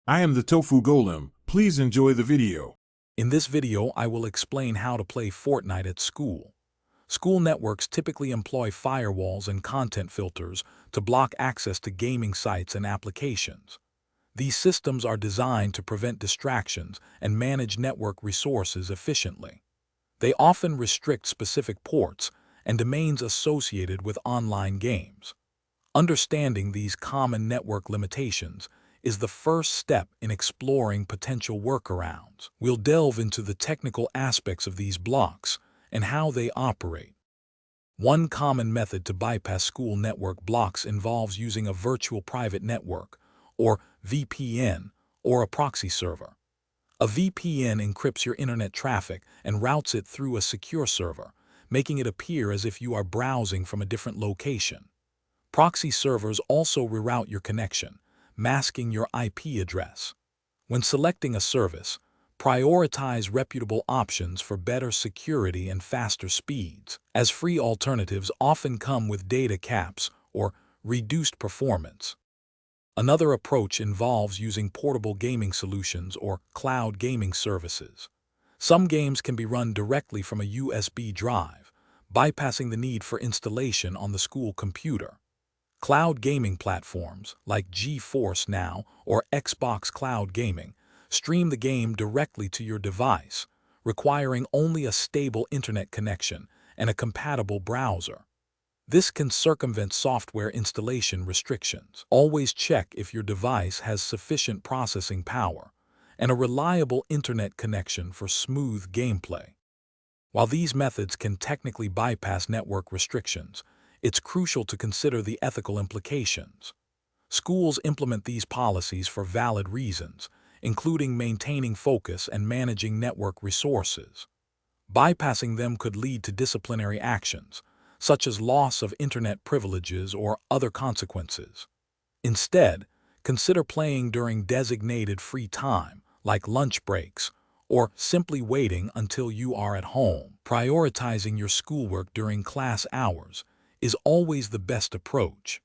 I am the Tofu Golem. Please enjoy the video. In this video, I will explain how to play Fortnite at school. School networks typically employ firewalls and content filters to block access to gaming sites and applications. These systems are designed to prevent distractions and manage network resources efficiently. They often restrict specific ports and domains associated with online games. Understanding these common network limitations is the first step in exploring potential workarounds. We'll delve into the technical aspects of these blocks and how they operate. One common method to bypass school network blocks involves using a virtual private network, or VPN, or a proxy server. A VPN encrypts your internet traffic and routes it through a secure server, making it appear as if you are browsing from a different location. Proxy servers also reroute your connection, masking your IP address. When selecting a service, prioritize reputable options for better security and faster speeds, as free alternatives often come with data caps or reduced performance. Another approach involves using portable gaming solutions or cloud gaming services. Some games can be run directly from a USB drive, bypassing the need for installation on the school computer. Cloud gaming platforms like GeForce Now or Xbox Cloud Gaming stream the game directly to your device, requiring only a stable internet connection and a compatible browser. This can circumvent software installation restrictions. Always check if your device has sufficient processing power and a reliable internet connection for smooth gameplay. While these methods can technically bypass network restrictions, it's crucial to consider the ethical implications. Schools implement these policies for valid reasons, including maintaining focus and managing network resources. Bypassing them could lead to disciplinary actions, such as loss of internet privileges or other consequences. Instead, consider playing during designated free time, like lunch breaks, or simply waiting until you are at home. Prioritizing your schoolwork during class hours is always the best approach.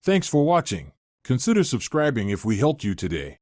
Thanks for watching. Consider subscribing if we helped you today.